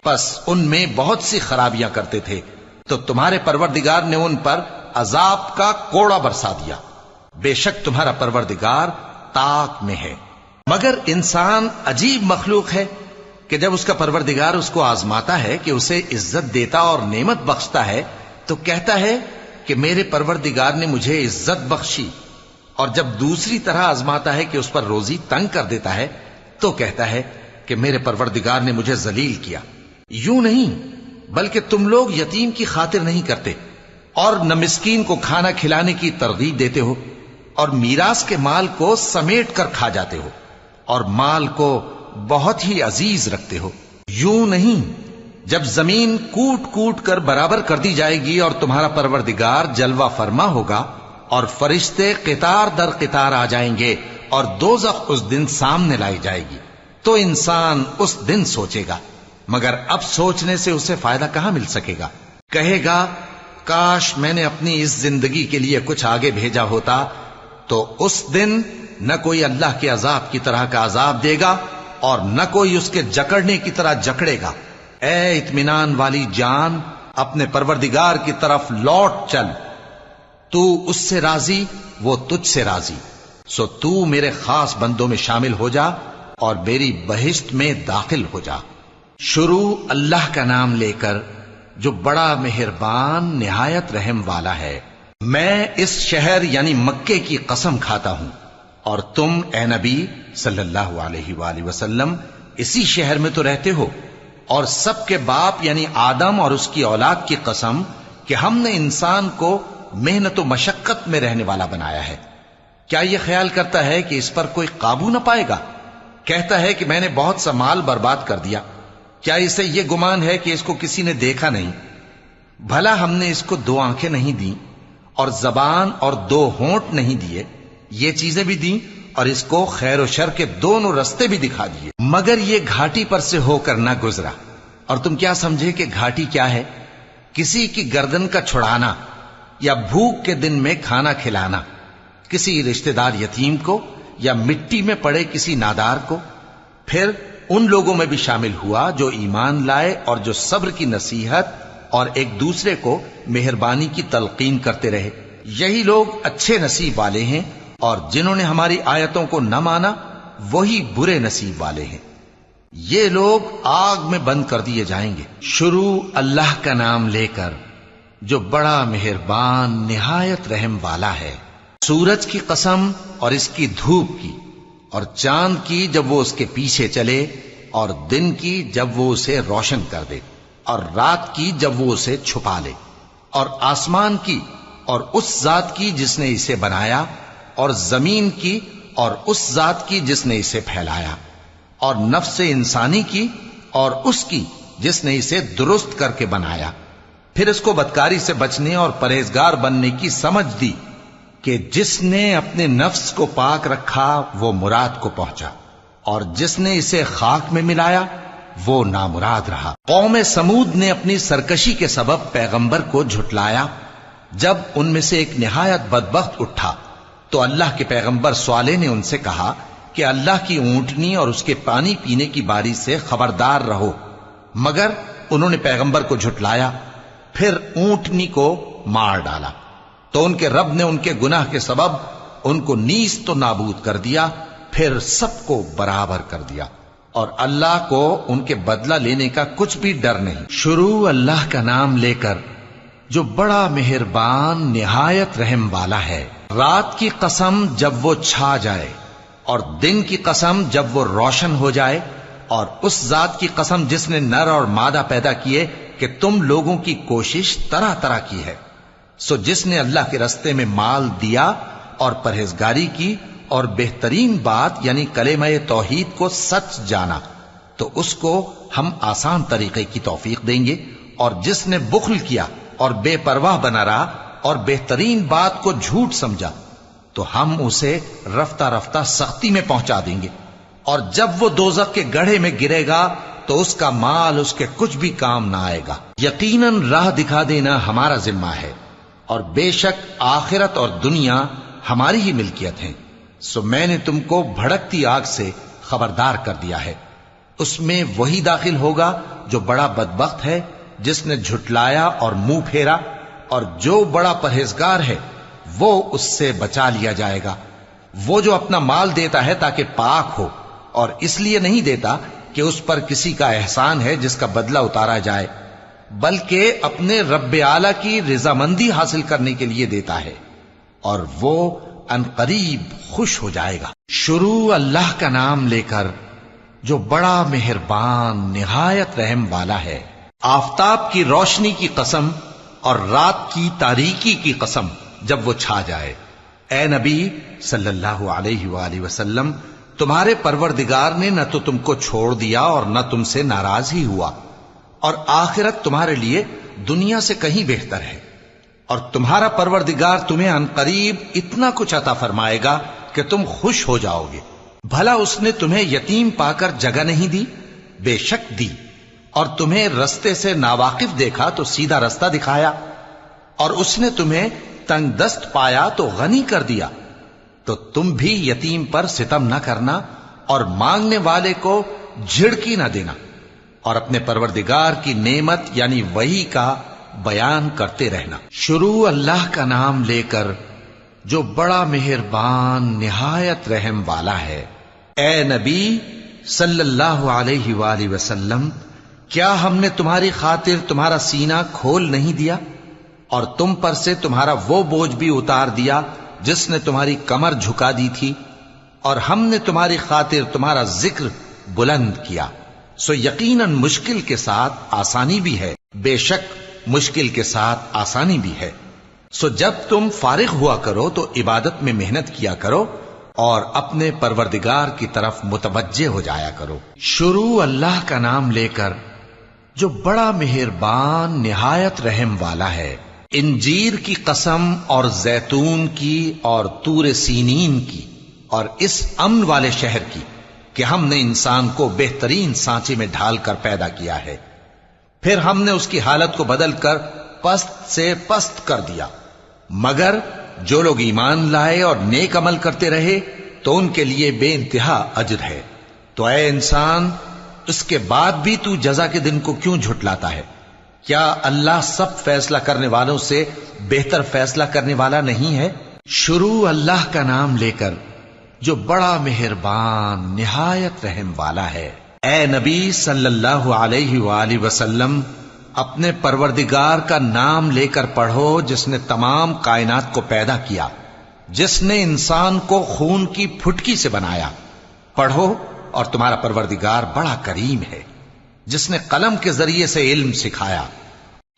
پس ان میں بہت سی خرابیاں کرتے تھے، تو تمہارے پروردگار نے ان پر عذاب کا کوڑا برسا دیا۔ بے شک تمہارا پروردگار طاق میں ہے۔ مگر انسان عجیب مخلوق ہے کہ جب اس کا پروردگار اس کو آزماتا ہے کہ اسے عزت دیتا اور نعمت بخشتا ہے تو کہتا ہے کہ میرے پروردگار نے مجھے عزت بخشی، اور جب دوسری طرح آزماتا ہے کہ اس پر روزی تنگ کر دیتا ہے تو کہتا ہے کہ میرے پروردگار نے مجھے ذلیل کیا۔ یوں نہیں، بلکہ تم لوگ یتیم کی خاطر نہیں کرتے، اور نہ مسکین کو کھانا کھلانے کی ترغیب دیتے ہو، اور میراث کے مال کو سمیٹ کر کھا جاتے ہو، اور مال کو بہت ہی عزیز رکھتے ہو۔ یوں نہیں، جب زمین کوٹ کوٹ کر برابر کر دی جائے گی اور تمہارا پروردگار جلوہ فرما ہوگا اور فرشتے قطار در قطار آ جائیں گے اور دوزخ اس دن سامنے لائی جائے گی، تو انسان اس دن سوچے گا، مگر اب سوچنے سے اسے فائدہ کہاں مل سکے گا؟ کہے گا کاش میں نے اپنی اس زندگی کے لیے کچھ آگے بھیجا ہوتا، تو اس دن نہ کوئی اللہ کے عذاب کی طرح کا عذاب دے گا اور نہ کوئی اس کے جکڑنے کی طرح جکڑے گا۔ اے اطمینان والی جان، اپنے پروردگار کی طرف لوٹ چل، تو اس سے راضی، وہ تجھ سے راضی، سو تو میرے خاص بندوں میں شامل ہو جا اور میری بہشت میں داخل ہو جا۔ شروع اللہ کا نام لے کر جو بڑا مہربان نہایت رحم والا ہے۔ میں اس شہر یعنی مکے کی قسم کھاتا ہوں، اور تم اے نبی صلی اللہ علیہ وآلہ وسلم اسی شہر میں تو رہتے ہو، اور سب کے باپ یعنی آدم اور اس کی اولاد کی قسم کہ ہم نے انسان کو محنت و مشقت میں رہنے والا بنایا ہے۔ کیا یہ خیال کرتا ہے کہ اس پر کوئی قابو نہ پائے گا؟ کہتا ہے کہ میں نے بہت سا مال برباد کر دیا۔ کیا اسے یہ گمان ہے کہ اس کو کسی نے دیکھا نہیں؟ بھلا ہم نے اس کو 2 آنکھیں نہیں دیں اور زبان اور 2 ہونٹ نہیں دیے؟ یہ چیزیں بھی دیں اور اس کو خیر و شر کے دونوں رستے بھی دکھا دیے، مگر یہ گھاٹی پر سے ہو کر نہ گزرا۔ اور تم کیا سمجھے کہ گھاٹی کیا ہے؟ کسی کی گردن کا چھڑانا، یا بھوک کے دن میں کھانا کھلانا، کسی رشتہ دار یتیم کو، یا مٹی میں پڑے کسی نادار کو۔ پھر ان لوگوں میں بھی شامل ہوا جو ایمان لائے اور جو صبر کی نصیحت اور ایک دوسرے کو مہربانی کی تلقین کرتے رہے۔ یہی لوگ اچھے نصیب والے ہیں، اور جنہوں نے ہماری آیتوں کو نہ مانا وہی برے نصیب والے ہیں۔ یہ لوگ آگ میں بند کر دیے جائیں گے۔ شروع اللہ کا نام لے کر جو بڑا مہربان نہایت رحم والا ہے۔ سورج کی قسم اور اس کی دھوپ کی، اور چاند کی جب وہ اس کے پیچھے چلے، اور دن کی جب وہ اسے روشن کر دے، اور رات کی جب وہ اسے چھپا لے، اور آسمان کی اور اس ذات کی جس نے اسے بنایا، اور زمین کی اور اس ذات کی جس نے اسے پھیلایا، اور نفس انسانی کی اور اس کی جس نے اسے درست کر کے بنایا۔ پھر اس کو بدکاری سے بچنے اور پرہیزگار بننے کی سمجھ دی کہ جس نے اپنے نفس کو پاک رکھا وہ مراد کو پہنچا، اور جس نے اسے خاک میں ملایا وہ نامراد رہا۔ قوم سمود نے اپنی سرکشی کے سبب پیغمبر کو جھٹلایا۔ جب ان میں سے ایک نہایت بدبخت اٹھا تو اللہ کے پیغمبر صالح نے ان سے کہا کہ اللہ کی اونٹنی اور اس کے پانی پینے کی باری سے خبردار رہو، مگر انہوں نے پیغمبر کو جھٹلایا، پھر اونٹنی کو مار ڈالا تو ان کے رب نے ان کے گناہ کے سبب ان کو نیست و نابود کر دیا، پھر سب کو برابر کر دیا، اور اللہ کو ان کے بدلہ لینے کا کچھ بھی ڈر نہیں۔ شروع اللہ کا نام لے کر جو بڑا مہربان نہایت رحم والا ہے۔ رات کی قسم جب وہ چھا جائے، اور دن کی قسم جب وہ روشن ہو جائے، اور اس ذات کی قسم جس نے نر اور مادہ پیدا کیے کہ تم لوگوں کی کوشش طرح طرح کی ہے۔ سو جس نے اللہ کے رستے میں مال دیا اور پرہیزگاری کی اور بہترین بات یعنی کلمہ توحید کو سچ جانا، تو اس کو ہم آسان طریقے کی توفیق دیں گے، اور جس نے بخل کیا اور بے پرواہ بنا رہا اور بہترین بات کو جھوٹ سمجھا، تو ہم اسے رفتہ رفتہ سختی میں پہنچا دیں گے، اور جب وہ دوزخ کے گڑھے میں گرے گا تو اس کا مال اس کے کچھ بھی کام نہ آئے گا۔ یقیناً راہ دکھا دینا ہمارا ذمہ ہے، اور بے شک آخرت اور دنیا ہماری ہی ملکیت ہیں۔ سو میں نے تم کو بھڑکتی آگ سے خبردار کر دیا ہے، اس میں وہی داخل ہوگا جو بڑا بدبخت ہے، جس نے جھٹلایا اور منہ پھیرا، اور جو بڑا پرہیزگار ہے وہ اس سے بچا لیا جائے گا۔ وہ جو اپنا مال دیتا ہے تاکہ پاک ہو، اور اس لیے نہیں دیتا کہ اس پر کسی کا احسان ہے جس کا بدلہ اتارا جائے، بلکہ اپنے رب اعلی کی رضامندی حاصل کرنے کے لیے دیتا ہے، اور وہ ان قریب خوش ہو جائے گا۔ شروع اللہ کا نام لے کر جو بڑا مہربان نہایت رحم والا ہے۔ آفتاب کی روشنی کی قسم اور رات کی تاریکی کی قسم جب وہ چھا جائے۔ اے نبی صلی اللہ علیہ وآلہ وسلم، تمہارے پروردگار نے نہ تو تم کو چھوڑ دیا اور نہ تم سے ناراض ہی ہوا، اور آخرت تمہارے لیے دنیا سے کہیں بہتر ہے، اور تمہارا پروردگار تمہیں ان قریب اتنا کچھ عطا فرمائے گا کہ تم خوش ہو جاؤ گے۔ بھلا اس نے تمہیں یتیم پا کر جگہ نہیں دی؟ بے شک دی، اور تمہیں رستے سے ناواقف دیکھا تو سیدھا رستہ دکھایا، اور اس نے تمہیں تنگ دست پایا تو غنی کر دیا۔ تو تم بھی یتیم پر ستم نہ کرنا، اور مانگنے والے کو جھڑکی نہ دینا، اور اپنے پروردگار کی نعمت یعنی وحی کا بیان کرتے رہنا۔ شروع اللہ کا نام لے کر جو بڑا مہربان نہایت رحم والا ہے۔ اے نبی صلی اللہ علیہ وآلہ وسلم، کیا ہم نے تمہاری خاطر تمہارا سینہ کھول نہیں دیا، اور تم پر سے تمہارا وہ بوجھ بھی اتار دیا جس نے تمہاری کمر جھکا دی تھی، اور ہم نے تمہاری خاطر تمہارا ذکر بلند کیا۔ سو یقیناً مشکل کے ساتھ آسانی بھی ہے، بے شک مشکل کے ساتھ آسانی بھی ہے۔ سو جب تم فارغ ہوا کرو تو عبادت میں محنت کیا کرو، اور اپنے پروردگار کی طرف متوجہ ہو جایا کرو۔ شروع اللہ کا نام لے کر جو بڑا مہربان نہایت رحم والا ہے۔ انجیر کی قسم، اور زیتون کی، اور طور سینین کی، اور اس امن والے شہر کی کہ ہم نے انسان کو بہترین سانچے میں ڈھال کر پیدا کیا ہے، پھر ہم نے اس کی حالت کو بدل کر پست سے پست کر دیا، مگر جو لوگ ایمان لائے اور نیک عمل کرتے رہے تو ان کے لیے بے انتہا اجر ہے۔ تو اے انسان، اس کے بعد بھی تو جزا کے دن کو کیوں جھٹلاتا ہے؟ کیا اللہ سب فیصلہ کرنے والوں سے بہتر فیصلہ کرنے والا نہیں ہے؟ شروع اللہ کا نام لے کر جو بڑا مہربان نہایت رحم والا ہے۔ اے نبی صلی اللہ علیہ وآلہ وسلم، اپنے پروردگار کا نام لے کر پڑھو جس نے تمام کائنات کو پیدا کیا، جس نے انسان کو خون کی پھٹکی سے بنایا۔ پڑھو، اور تمہارا پروردگار بڑا کریم ہے، جس نے قلم کے ذریعے سے علم سکھایا،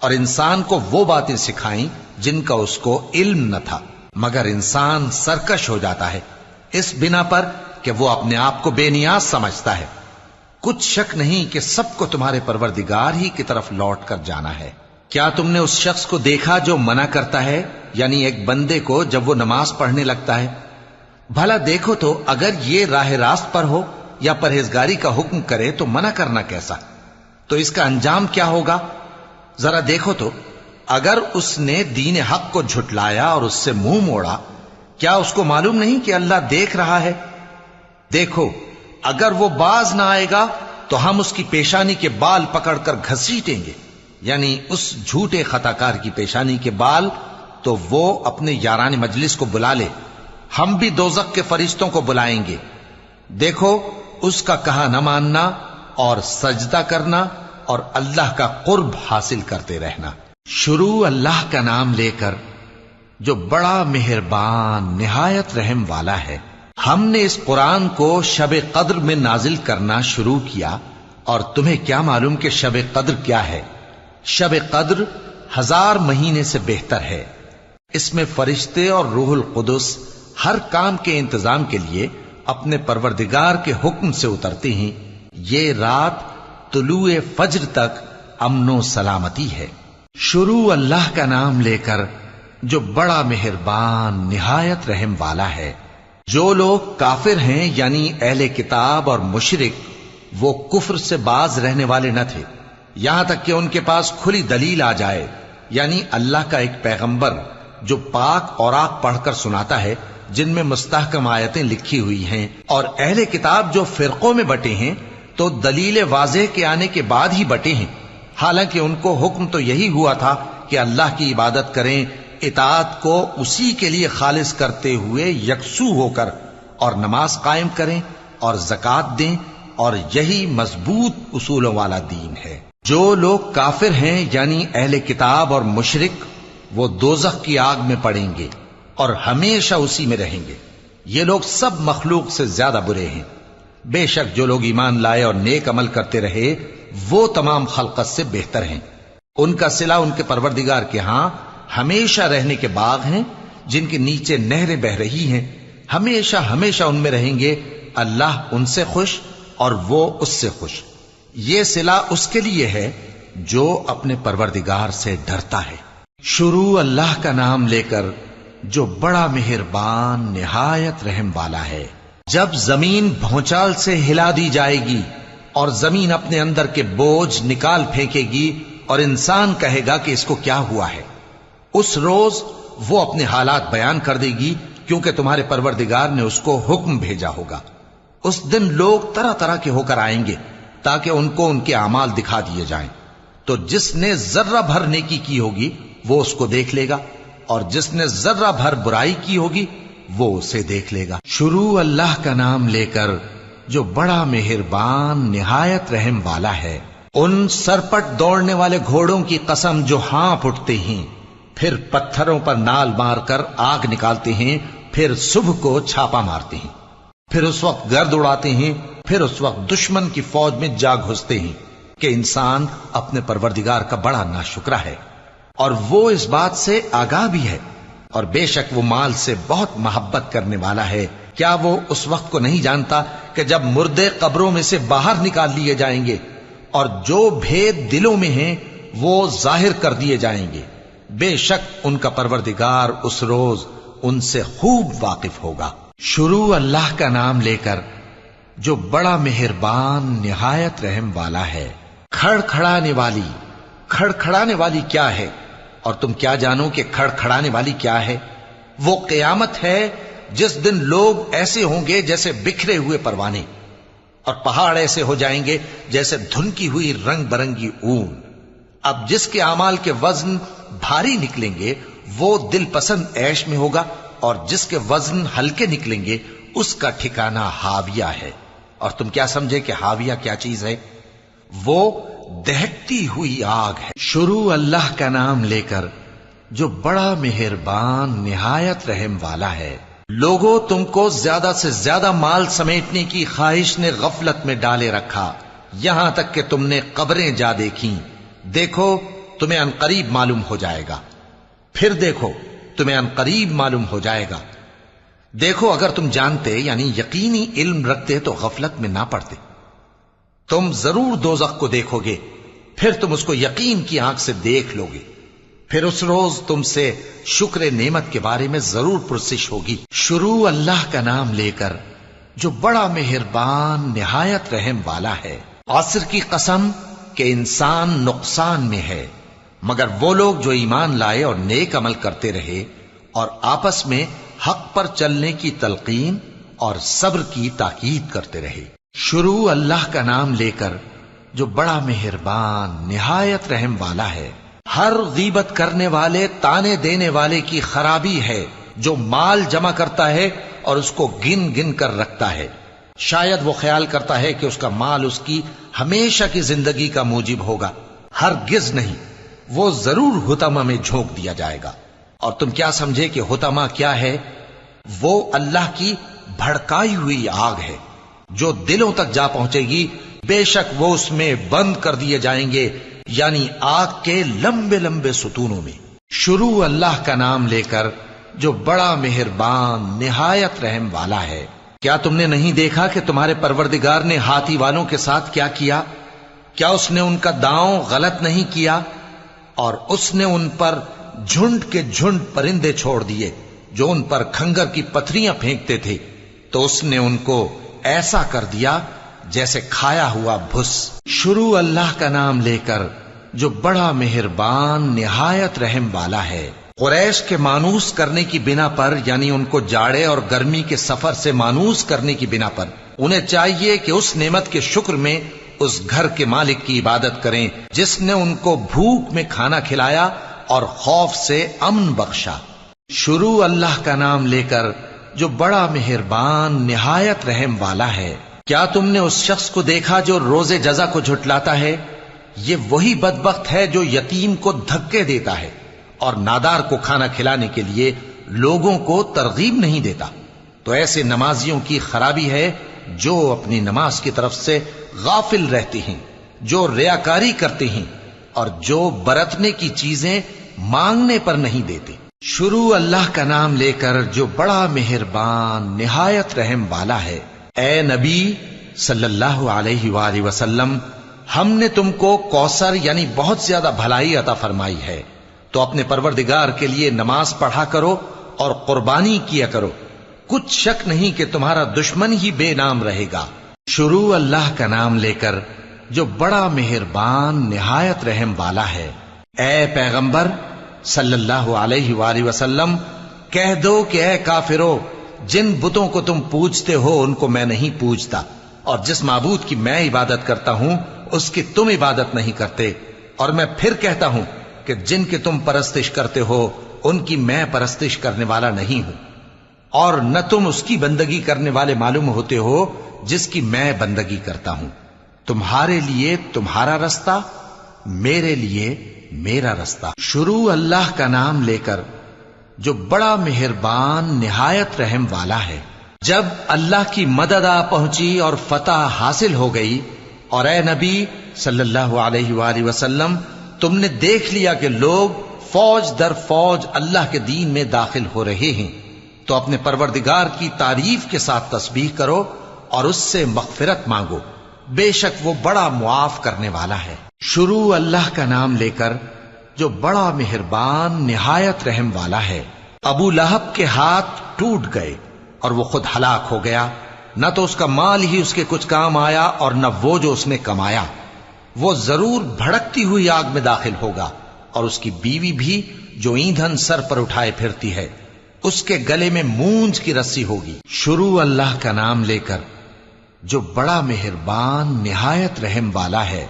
اور انسان کو وہ باتیں سکھائیں جن کا اس کو علم نہ تھا، مگر انسان سرکش ہو جاتا ہے اس بنا پر کہ وہ اپنے آپ کو بے نیاز سمجھتا ہے۔ کچھ شک نہیں کہ سب کو تمہارے پروردگار ہی کی طرف لوٹ کر جانا ہے۔ کیا تم نے اس شخص کو دیکھا جو منع کرتا ہے، یعنی ایک بندے کو جب وہ نماز پڑھنے لگتا ہے؟ بھلا دیکھو تو اگر یہ راہ راست پر ہو یا پرہیزگاری کا حکم کرے تو منع کرنا کیسا؟ تو اس کا انجام کیا ہوگا؟ ذرا دیکھو تو اگر اس نے دین حق کو جھٹلایا اور اس سے منہ موڑا، کیا اس کو معلوم نہیں کہ اللہ دیکھ رہا ہے؟ دیکھو اگر وہ باز نہ آئے گا تو ہم اس کی پیشانی کے بال پکڑ کر گھسیٹیں گے، یعنی اس جھوٹے خطا کار کی پیشانی کے بال، تو وہ اپنے یاران مجلس کو بلا لے، ہم بھی دوزخ کے فرشتوں کو بلائیں گے۔ دیکھو اس کا کہا نہ ماننا اور سجدہ کرنا اور اللہ کا قرب حاصل کرتے رہنا۔ شروع اللہ کا نام لے کر جو بڑا مہربان نہایت رحم والا ہے۔ ہم نے اس قرآن کو شب قدر میں نازل کرنا شروع کیا، اور تمہیں کیا معلوم کہ شب قدر کیا ہے؟ شب قدر 1000 مہینے سے بہتر ہے۔ اس میں فرشتے اور روح القدس ہر کام کے انتظام کے لیے اپنے پروردگار کے حکم سے اترتے ہیں۔ یہ رات طلوع فجر تک امن و سلامتی ہے۔ شروع اللہ کا نام لے کر جو بڑا مہربان نہایت رحم والا ہے۔ جو لوگ کافر ہیں یعنی اہل کتاب اور مشرک، وہ کفر سے باز رہنے والے نہ تھے یہاں تک کہ ان کے پاس کھلی دلیل آ جائے، یعنی اللہ کا ایک پیغمبر جو پاک اوراق پڑھ کر سناتا ہے جن میں مستحکم آیتیں لکھی ہوئی ہیں، اور اہل کتاب جو فرقوں میں بٹے ہیں تو دلیل واضح کے آنے کے بعد ہی بٹے ہیں، حالانکہ ان کو حکم تو یہی ہوا تھا کہ اللہ کی عبادت کریں، اطاعت کو اسی کے لیے خالص کرتے ہوئے یکسو ہو کر، اور نماز قائم کریں اور زکوٰۃ دیں، اور یہی مضبوط اصولوں والا دین ہے۔ جو لوگ کافر ہیں یعنی اہل کتاب اور مشرک، وہ دوزخ کی آگ میں پڑیں گے اور ہمیشہ اسی میں رہیں گے۔ یہ لوگ سب مخلوق سے زیادہ برے ہیں۔ بے شک جو لوگ ایمان لائے اور نیک عمل کرتے رہے وہ تمام خلقت سے بہتر ہیں۔ ان کا صلہ ان کے پروردگار کے ہاں ہمیشہ رہنے کے باغ ہیں جن کے نیچے نہریں بہ رہی ہیں، ہمیشہ ہمیشہ ان میں رہیں گے۔ اللہ ان سے خوش اور وہ اس سے خوش۔ یہ صلہ اس کے لیے ہے جو اپنے پروردگار سے ڈرتا ہے۔ شروع اللہ کا نام لے کر جو بڑا مہربان نہایت رحم والا ہے۔ جب زمین بھونچال سے ہلا دی جائے گی اور زمین اپنے اندر کے بوجھ نکال پھینکے گی اور انسان کہے گا کہ اس کو کیا ہوا ہے، اس روز وہ اپنے حالات بیان کر دے گی، کیونکہ تمہارے پروردگار نے اس کو حکم بھیجا ہوگا۔ اس دن لوگ طرح طرح کے ہو کر آئیں گے تاکہ ان کو ان کے اعمال دکھا دیے جائیں، تو جس نے ذرہ بھر نیکی کی ہوگی وہ اس کو دیکھ لے گا، اور جس نے ذرہ بھر برائی کی ہوگی وہ اسے دیکھ لے گا۔ شروع اللہ کا نام لے کر جو بڑا مہربان نہایت رحم والا ہے۔ ان سرپٹ دوڑنے والے گھوڑوں کی قسم جو ہانپ اٹھتے ہیں، پھر پتھروں پر نال مار کر آگ نکالتے ہیں، پھر صبح کو چھاپا مارتے ہیں، پھر اس وقت گرد اڑاتے ہیں، پھر اس وقت دشمن کی فوج میں جا گھستے ہیں کہ انسان اپنے پروردگار کا بڑا ناشکرا ہے، اور وہ اس بات سے آگاہ بھی ہے، اور بے شک وہ مال سے بہت محبت کرنے والا ہے۔ کیا وہ اس وقت کو نہیں جانتا کہ جب مردے قبروں میں سے باہر نکال لیے جائیں گے اور جو بھید دلوں میں ہیں وہ ظاہر کر دیے جائیں گے؟ بے شک ان کا پروردگار اس روز ان سے خوب واقف ہوگا۔ شروع اللہ کا نام لے کر جو بڑا مہربان نہایت رحم والا ہے۔ کھڑکھڑانے والی، کھڑکھڑانے والی کیا ہے؟ اور تم کیا جانو کہ کھڑکھڑانے والی کیا ہے؟ وہ قیامت ہے جس دن لوگ ایسے ہوں گے جیسے بکھرے ہوئے پروانے، اور پہاڑ ایسے ہو جائیں گے جیسے دھنکی ہوئی رنگ برنگی اون۔ اب جس کے اعمال کے وزن بھاری نکلیں گے وہ دل پسند عیش میں ہوگا، اور جس کے وزن ہلکے نکلیں گے اس کا ٹھکانہ ہاویہ ہے۔ اور تم کیا سمجھے کہ ہاویہ کیا چیز ہے؟ وہ دہکتی ہوئی آگ ہے۔ شروع اللہ کا نام لے کر جو بڑا مہربان نہایت رحم والا ہے۔ لوگوں، تم کو زیادہ سے زیادہ مال سمیٹنے کی خواہش نے غفلت میں ڈالے رکھا، یہاں تک کہ تم نے قبریں جا دیکھیں۔ دیکھو تمہیں عنقریب معلوم ہو جائے گا، پھر دیکھو تمہیں عنقریب معلوم ہو جائے گا۔ دیکھو اگر تم جانتے یعنی یقینی علم رکھتے تو غفلت میں نہ پڑتے۔ تم ضرور دوزخ کو دیکھو گے پھر تم اس کو یقین کی آنکھ سے دیکھ لو گے، پھر اس روز تم سے شکر نعمت کے بارے میں ضرور پرسش ہوگی۔ شروع اللہ کا نام لے کر جو بڑا مہربان نہایت رحم والا ہے۔ عصر کی قسم کہ انسان نقصان میں ہے مگر وہ لوگ جو ایمان لائے اور نیک عمل کرتے رہے اور آپس میں حق پر چلنے کی تلقین اور صبر کی تاکید کرتے رہے۔ شروع اللہ کا نام لے کر جو بڑا مہربان نہایت رحم والا ہے۔ ہر غیبت کرنے والے تانے دینے والے کی خرابی ہے جو مال جمع کرتا ہے اور اس کو گن گن کر رکھتا ہے، شاید وہ خیال کرتا ہے کہ اس کا مال اس کی ہمیشہ کی زندگی کا موجب ہوگا، ہرگز نہیں، وہ ضرور حطمہ میں جھونک دیا جائے گا۔ اور تم کیا سمجھے کہ حطمہ کیا ہے؟ وہ اللہ کی بھڑکائی ہوئی آگ ہے جو دلوں تک جا پہنچے گی، بے شک وہ اس میں بند کر دیے جائیں گے، یعنی آگ کے لمبے لمبے ستونوں میں۔ شروع اللہ کا نام لے کر جو بڑا مہربان نہایت رحم والا ہے۔ کیا تم نے نہیں دیکھا کہ تمہارے پروردگار نے ہاتھی والوں کے ساتھ کیا کیا؟ کیا اس نے ان کا داؤں غلط نہیں کیا؟ اور اس نے ان پر جھنڈ کے جھنڈ پرندے چھوڑ دیے جو ان پر کھنگر کی پتھریاں پھینکتے تھے، تو اس نے ان کو ایسا کر دیا جیسے کھایا ہوا بھس۔ شروع اللہ کا نام لے کر جو بڑا مہربان نہایت رحم والا ہے۔ قریش کے مانوس کرنے کی بنا پر، یعنی ان کو جاڑے اور گرمی کے سفر سے مانوس کرنے کی بنا پر، انہیں چاہیے کہ اس نعمت کے شکر میں اس گھر کے مالک کی عبادت کریں جس نے ان کو بھوک میں کھانا کھلایا اور خوف سے امن بخشا۔ شروع اللہ کا نام لے کر جو بڑا مہربان نہایت رحم والا ہے۔ کیا تم نے اس شخص کو دیکھا جو روز جزا کو جھٹلاتا ہے؟ یہ وہی بدبخت ہے جو یتیم کو دھکے دیتا ہے اور نادار کو کھانا کھلانے کے لیے لوگوں کو ترغیب نہیں دیتا۔ تو ایسے نمازیوں کی خرابی ہے جو اپنی نماز کی طرف سے غافل رہتے ہیں، جو ریاکاری کرتے ہیں اور جو برتنے کی چیزیں مانگنے پر نہیں دیتے۔ شروع اللہ کا نام لے کر جو بڑا مہربان نہایت رحم والا ہے۔ اے نبی صلی اللہ علیہ وآلہ وسلم، ہم نے تم کو کوثر یعنی بہت زیادہ بھلائی عطا فرمائی ہے، تو اپنے پروردگار کے لیے نماز پڑھا کرو اور قربانی کیا کرو، کچھ شک نہیں کہ تمہارا دشمن ہی بے نام رہے گا۔ شروع اللہ کا نام لے کر جو بڑا مہربان نہایت رحم والا ہے۔ اے پیغمبر صلی اللہ علیہ وآلہ وسلم، کہہ دو کہ اے کافرو، جن بتوں کو تم پوجتے ہو ان کو میں نہیں پوجتا، اور جس معبود کی میں عبادت کرتا ہوں اس کی تم عبادت نہیں کرتے، اور میں پھر کہتا ہوں کہ جن کی تم پرستش کرتے ہو ان کی میں پرستش کرنے والا نہیں ہوں، اور نہ تم اس کی بندگی کرنے والے معلوم ہوتے ہو جس کی میں بندگی کرتا ہوں۔ تمہارے لیے تمہارا رستہ، میرے لیے میرا رستہ۔ شروع اللہ کا نام لے کر جو بڑا مہربان نہایت رحم والا ہے۔ جب اللہ کی مدد آ پہنچی اور فتح حاصل ہو گئی، اور اے نبی صلی اللہ علیہ وآلہ وسلم، تم نے دیکھ لیا کہ لوگ فوج در فوج اللہ کے دین میں داخل ہو رہے ہیں، تو اپنے پروردگار کی تعریف کے ساتھ تسبیح کرو اور اس سے مغفرت مانگو، بے شک وہ بڑا معاف کرنے والا ہے۔ شروع اللہ کا نام لے کر جو بڑا مہربان نہایت رحم والا ہے۔ ابو لہب کے ہاتھ ٹوٹ گئے اور وہ خود ہلاک ہو گیا، نہ تو اس کا مال ہی اس کے کچھ کام آیا اور نہ وہ جو اس نے کمایا۔ وہ ضرور بھڑکتی ہوئی آگ میں داخل ہوگا، اور اس کی بیوی بھی جو ایندھن سر پر اٹھائے پھرتی ہے، اس کے گلے میں مونج کی رسی ہوگی۔ شروع اللہ کا نام لے کر جو بڑا مہربان نہایت رحم والا ہے۔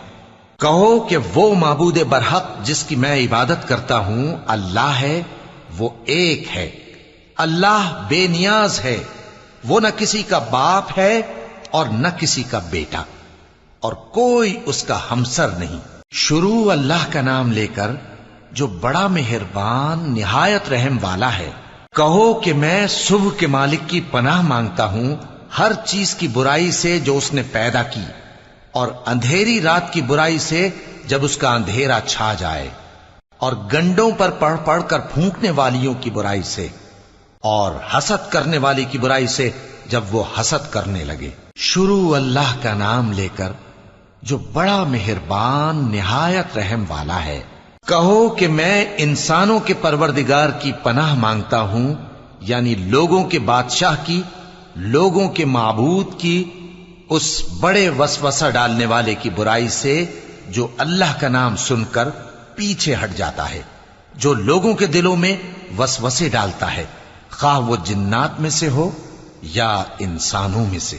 کہو کہ وہ معبود برحق جس کی میں عبادت کرتا ہوں اللہ ہے، وہ ایک ہے، اللہ بے نیاز ہے، وہ نہ کسی کا باپ ہے اور نہ کسی کا بیٹا، اور کوئی اس کا ہمسر نہیں۔ شروع اللہ کا نام لے کر جو بڑا مہربان نہایت رحم والا ہے۔ کہو کہ میں صبح کے مالک کی پناہ مانگتا ہوں ہر چیز کی برائی سے جو اس نے پیدا کی، اور اندھیری رات کی برائی سے جب اس کا اندھیرا چھا جائے، اور گنڈوں پر پڑھ پڑھ کر پھونکنے والیوں کی برائی سے، اور حسد کرنے والی کی برائی سے جب وہ حسد کرنے لگے۔ شروع اللہ کا نام لے کر جو بڑا مہربان نہایت رحم والا ہے۔ کہو کہ میں انسانوں کے پروردگار کی پناہ مانگتا ہوں، یعنی لوگوں کے بادشاہ کی، لوگوں کے معبود کی، اس بڑے وسوسہ ڈالنے والے کی برائی سے جو اللہ کا نام سن کر پیچھے ہٹ جاتا ہے، جو لوگوں کے دلوں میں وسوسے ڈالتا ہے، خواہ وہ جنات میں سے ہو یا انسانوں میں سے۔